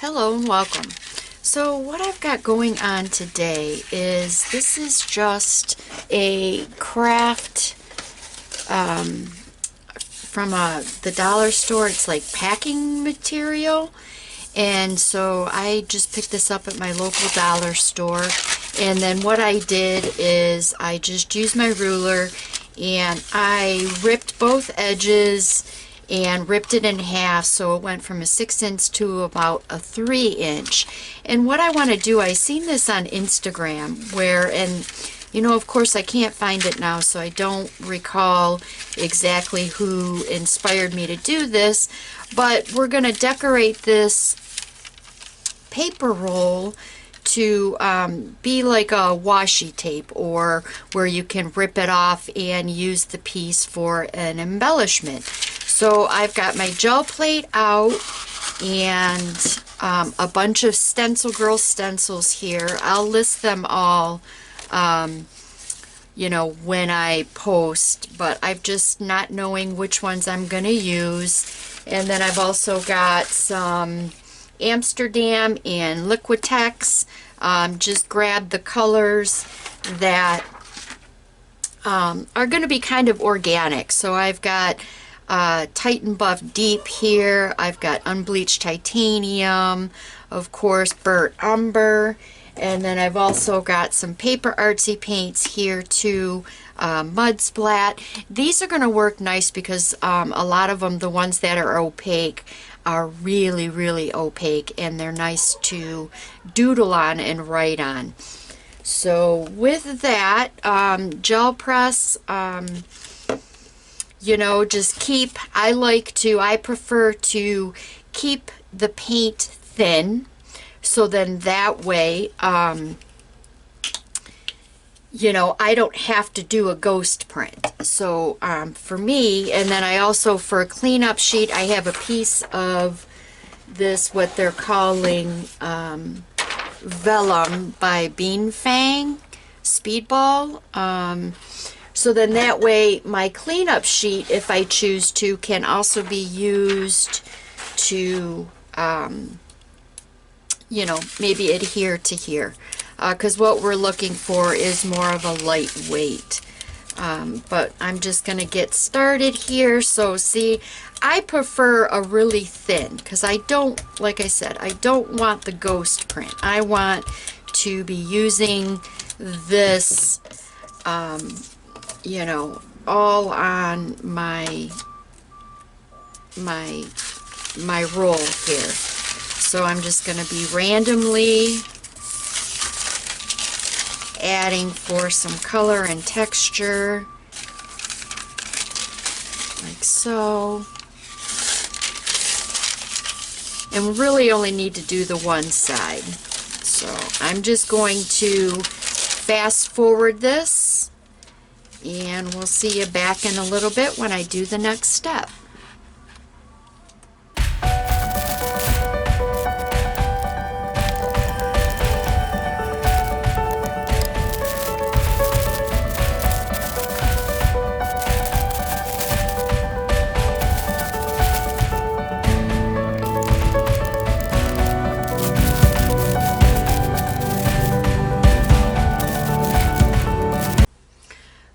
Hello and welcome. So what I've got going on today is this is just a craft from the dollar store. It's like packing material, and so I just picked this up at my local dollar store. And then what I did is I just used my ruler and I ripped both edges and ripped it in half, so it went from a 6" to about a 3". And what I want to do, I seen this on Instagram where, and you know, of course I can't find it now, so I don't recall exactly who inspired me to do this, but we're going to decorate this paper roll to be like a washi tape, or where you can rip it off and use the piece for an embellishment. So I've got my gel plate out and a bunch of Stencil Girl stencils here. I'll list them all, you know, when I post, but I'm just not knowing which ones I'm going to use. And then I've also got some Amsterdam and Liquitex. Just grab the colors that are going to be kind of organic. So I've got Titan Buff Deep here. I've got Unbleached Titanium, of course, Burnt Umber, and then I've also got some Paper Artsy paints here too. MudSplatt. These are going to work nice because a lot of them, the ones that are opaque, are really, really opaque, and they're nice to doodle on and write on. So with that, gel press, you know, just keep, I prefer to keep the paint thin, so then that way, you know, I don't have to do a ghost print. So for me, and then I also, for a cleanup sheet, I have a piece of this, what they're calling Vellum by Bean Fang Speedball. So then that way my cleanup sheet, if I choose to, can also be used to, you know, maybe adhere to here. Because what we're looking for is more of a lightweight. But I'm just going to get started here. So see, I prefer a really thin, because I don't, like I said, I don't want the ghost print. I want to be using this, you know, all on my roll here. So I'm just going to be randomly adding for some color and texture, like so. And we really only need to do the one side. So I'm just going to fast forward this, and we'll see you back in a little bit when I do the next step.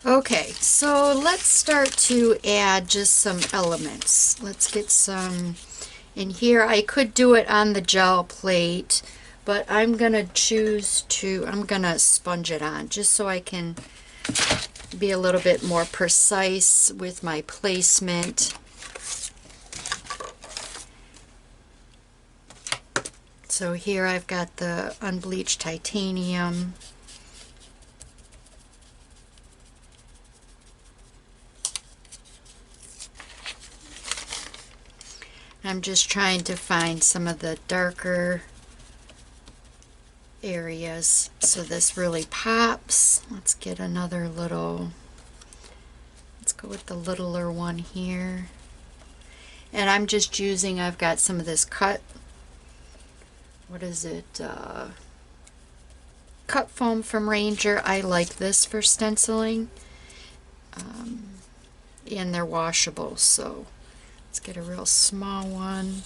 Okay, so let's start to add just some elements. Let's get some in here. I could do it on the gel plate, but I'm gonna choose to, I'm gonna sponge it on just so I can be a little bit more precise with my placement. So here I've got the Unbleached Titanium. I'm just trying to find some of the darker areas so this really pops. Let's get another little, let's go with the littler one here. And I'm just using, I've got some of this cut, what is it, cut foam from Ranger. I like this for stenciling, and they're washable, so let's get a real small one.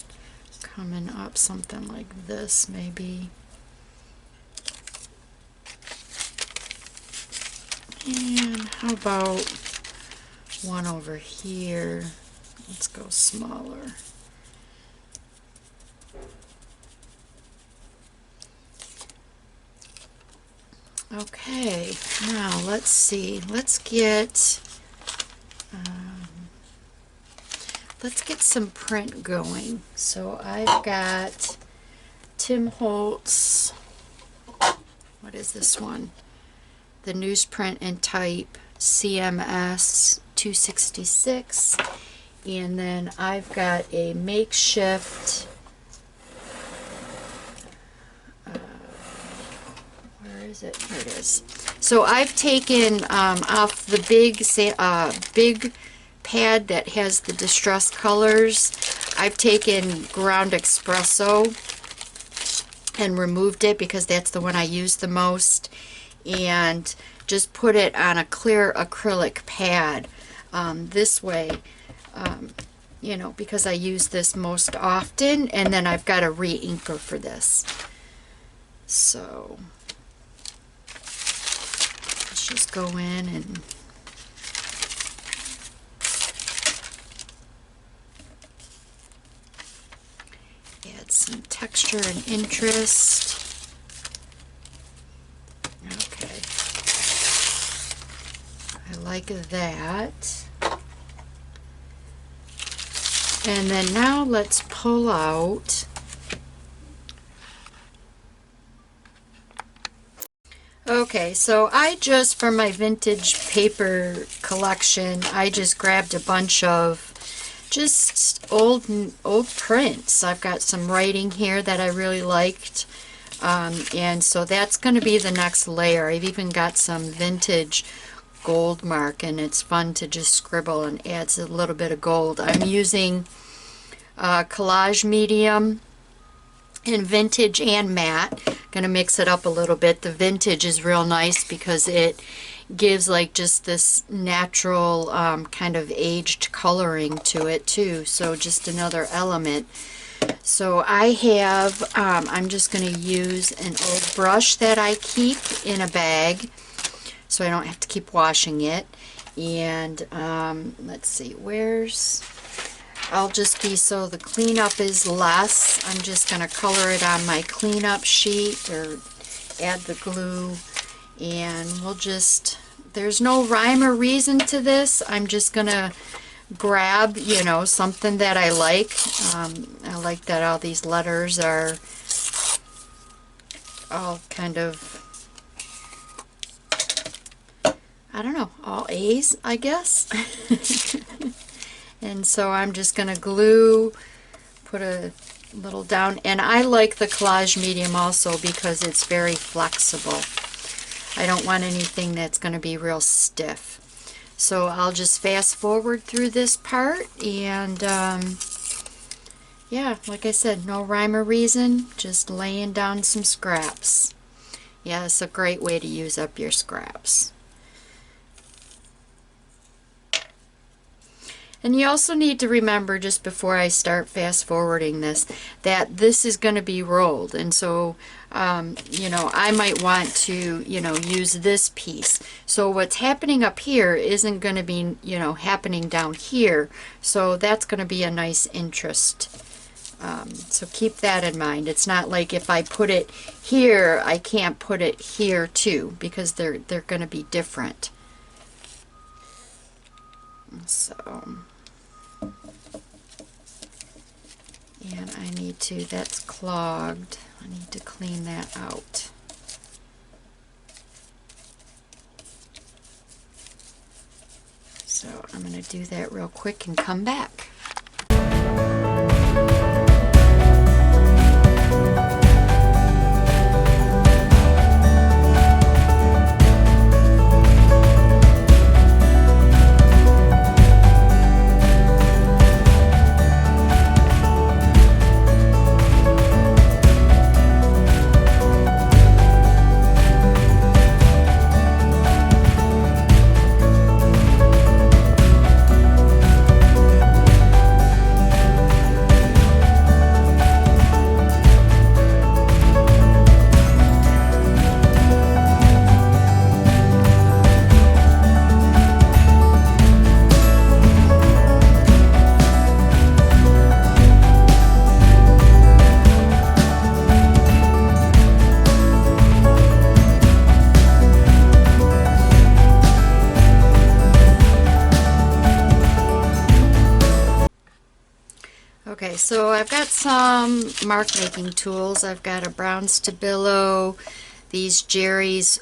coming up something like this maybe. And how about one over here? Let's go smaller. Okay, now let's see. Let's get some print going. So I've got Tim Holtz. What is this one? The Newsprint and Type CMS 266. And then I've got a makeshift. Where is it? Here it is. So I've taken off the big pad that has the distress colors. I've taken ground espresso and removed it because that's the one I use the most, and just put it on a clear acrylic pad. This way, you know, because I use this most often, and then I've got a re-inker for this. So let's just go in and add some texture and interest. Okay, I like that. And then now let's pull out okay, so I just, for my vintage paper collection, I just grabbed a bunch of just old prints. I've got some writing here that I really liked, and so that's going to be the next layer. I've even got some vintage gold mark, and it's fun to just scribble and adds a little bit of gold. I'm using collage medium in vintage and matte. Gonna mix it up a little bit. The vintage is real nice because it gives like just this natural kind of aged coloring to it too, so just another element. So I have I'm just going to use an old brush that I keep in a bag so I don't have to keep washing it. And let's see, I'll just be, so the cleanup is less, I'm just going to color it on my cleanup sheet or add the glue, and we'll just, there's no rhyme or reason to this. I'm just going to grab, you know, something that I like. I like that all these letters are all kind of, I don't know, all A's, I guess. And so I'm just going to glue, put a little down, and I like the collage medium also because it's very flexible. I don't want anything that's going to be real stiff. So I'll just fast forward through this part, and yeah, like I said, no rhyme or reason, just laying down some scraps. Yeah, it's a great way to use up your scraps. And you also need to remember, just before I start fast forwarding this, that this is going to be rolled. And so, you know, I might want to, you know, use this piece. So what's happening up here isn't going to be, you know, happening down here. So that's going to be a nice interest. So keep that in mind. It's not like if I put it here, I can't put it here too, because they're going to be different. So, and I need to, that's clogged, I need to clean that out. So I'm going to do that real quick and come back. So I've got some mark making tools. I've got a brown Stabilo, these Jerry's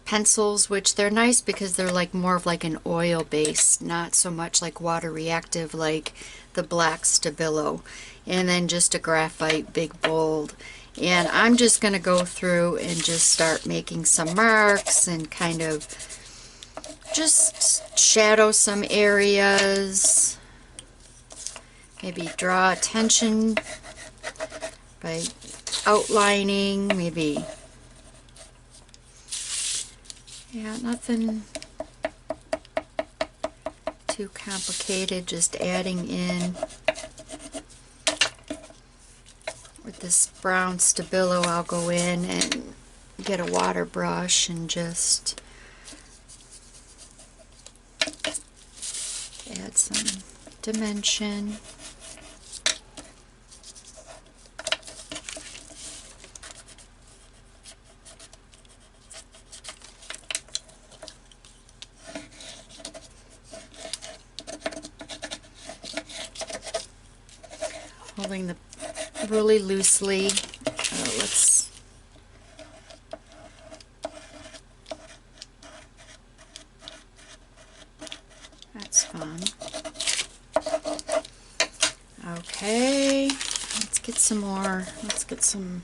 pencils, which they're nice because they're like more of like an oil base, not so much like water reactive like the black Stabilo. And then just a graphite big bold. And I'm just going to go through and just start making some marks and kind of just shadow some areas. Maybe draw attention by outlining, maybe. Yeah, nothing too complicated, just adding in. With this brown Stabilo, I'll go in and get a water brush and just add some dimension. Holding the really loosely. That's fun. Okay, let's get some more. Let's get some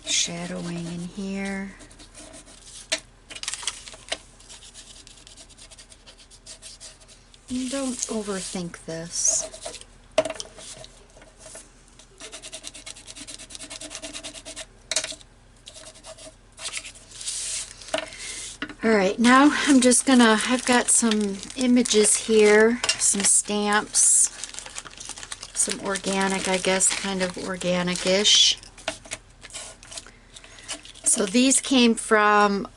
shadowing in here. And don't overthink this. Alright, now I'm just gonna, I've got some images here, some stamps, some organic, I guess, kind of organic-ish. So these came from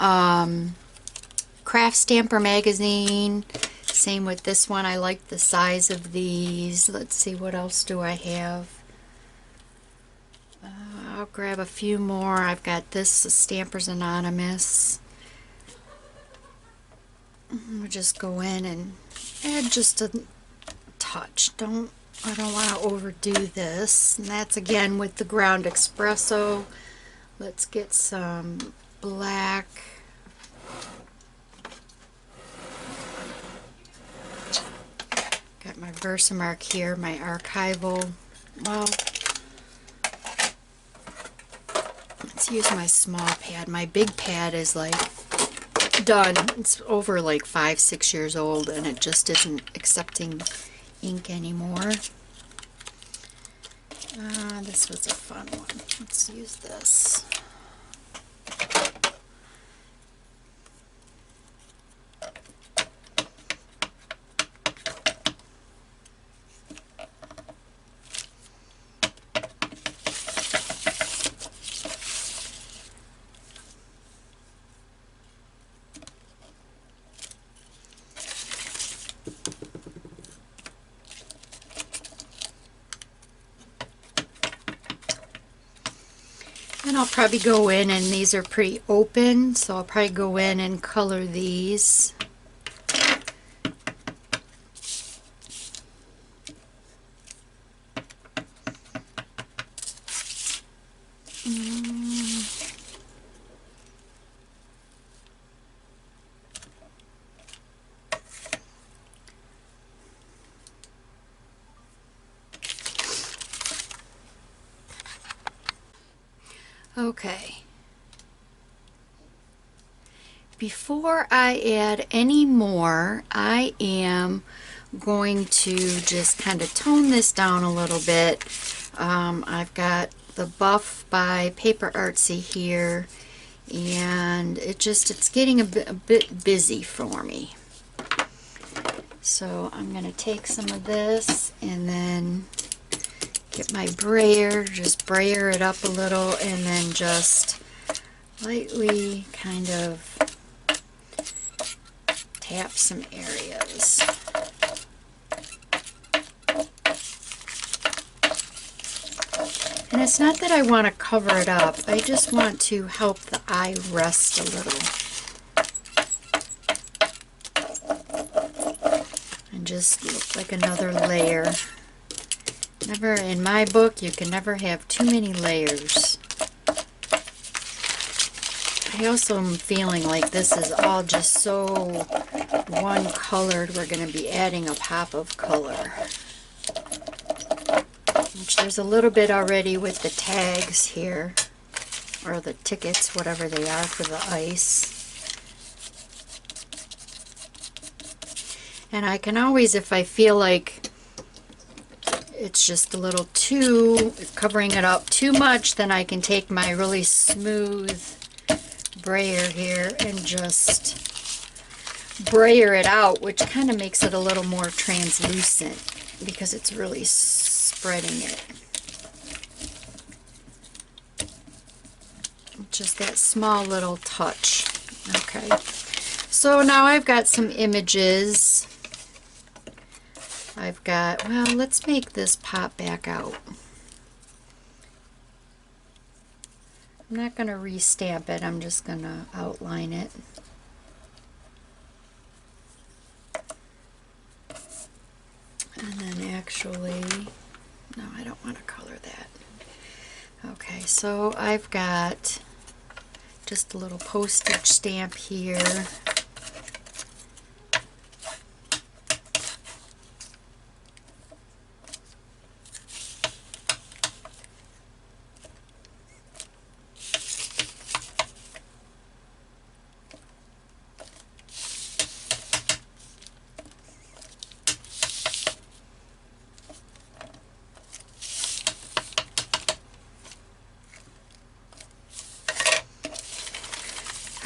Craft Stamper magazine. Same with this one. I like the size of these. Let's see, what else do I have? I'll grab a few more. I've got this, Stampers Anonymous. We'll just go in and add just a touch. I don't want to overdo this. And that's again with the ground espresso. Let's get some black. Got my Versamark here, my Archival. Well, let's use my small pad. My big pad is like done. It's over like 5-6 years old and it just isn't accepting ink anymore. This was a fun one. Let's use this. And I'll probably go in, and these are pretty open, so I'll probably go in and color these. Okay. Before I add any more, I am going to just kind of tone this down a little bit. I've got the buff by Paper Artsy here, and it's getting a bit busy for me. So I'm going to take some of this and then get my brayer, just brayer it up a little, and then just lightly kind of tap some areas. And it's not that I want to cover it up, I just want to help the eye rest a little. just look like another layer. Never, in my book, you can never have too many layers. I also am feeling like this is all just so one-colored. We're going to be adding a pop of color. Which there's a little bit already with the tags here. Or the tickets, whatever they are for the ice. And I can always, if I feel like it's just a little too, covering it up too much, then I can take my really smooth brayer here and just brayer it out, which kind of makes it a little more translucent because it's really spreading it. Just that small little touch. Okay, so now I've got some images. I've got, well, let's make this pop back out. I'm not going to restamp it, I'm just going to outline it. And then actually, no, I don't want to color that. Okay, so I've got just a little postage stamp here.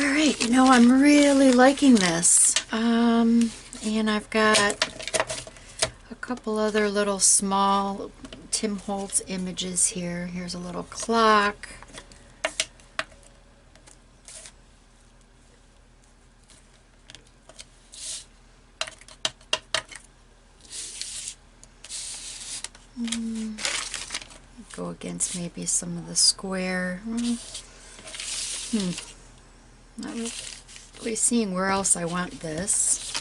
Alright, you know, I'm really liking this. And I've got a couple other little small Tim Holtz images here. Here's a little clock. Go against maybe some of the square. Not really seeing where else I want this.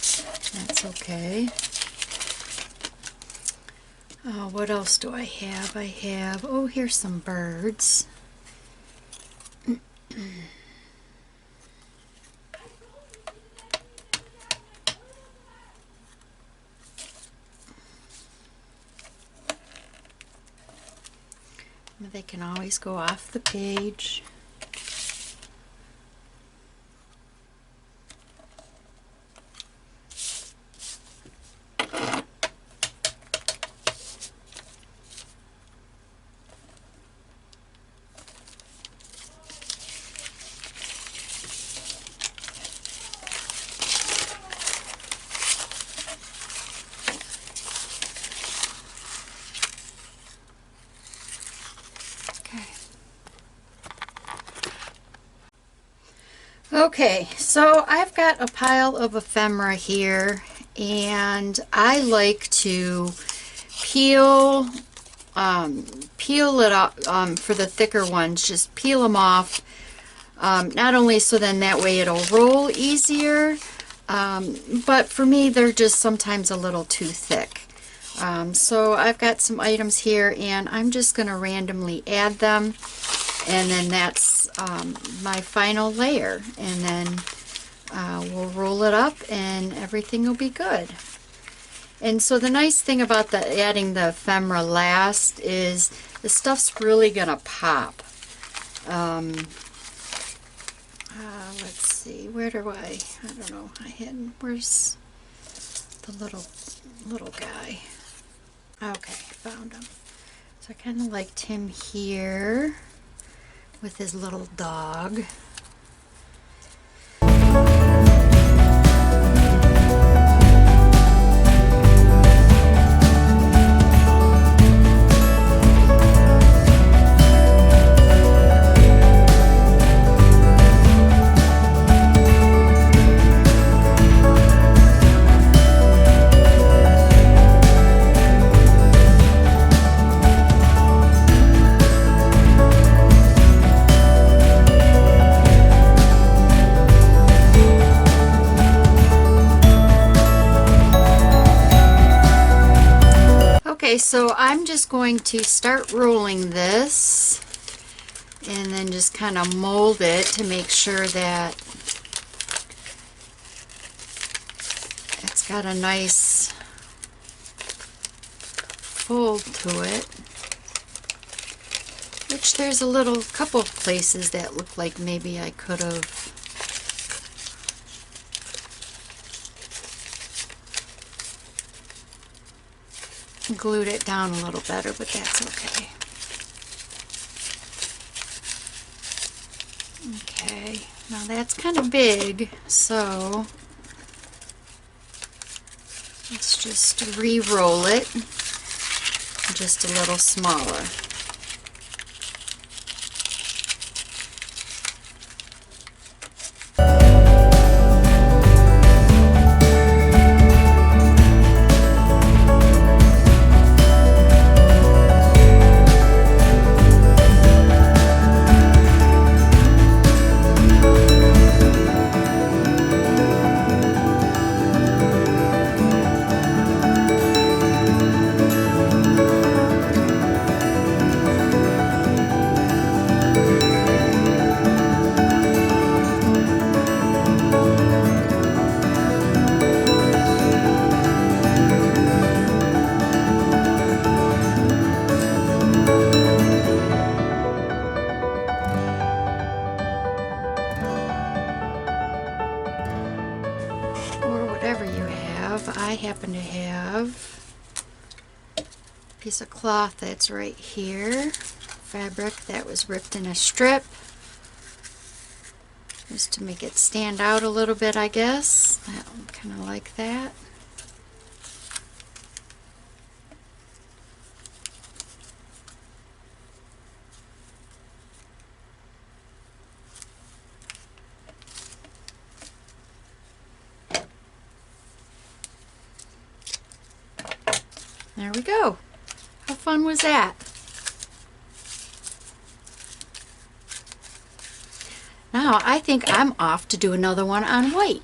That's okay. What else do I have? I have, oh, here's some birds. They can always go off the page. Okay, so I've got a pile of ephemera here, and I like to peel it off for the thicker ones. Just peel them off, not only so then that way it'll roll easier, but for me they're just sometimes a little too thick. So I've got some items here, and I'm just going to randomly add them, and then that's my final layer, and then we'll roll it up and everything will be good. And so the nice thing about adding the ephemera last is the stuff's really gonna pop. Let's see, where do I don't know, where's the little guy? Okay, found him. So I kind of liked him here with his little dog. Okay, so I'm just going to start rolling this and then just kind of mold it to make sure that it's got a nice fold to it. Which there's a couple of places that look like maybe I could have glued it down a little better, but that's okay. Okay, now that's kind of big, so let's just re-roll it just a little smaller. I happen to have a piece of cloth that's right here, fabric that was ripped in a strip, just to make it stand out a little bit, I guess. I kind of like that. There we go. How fun was that? Now I think I'm off to do another one on white.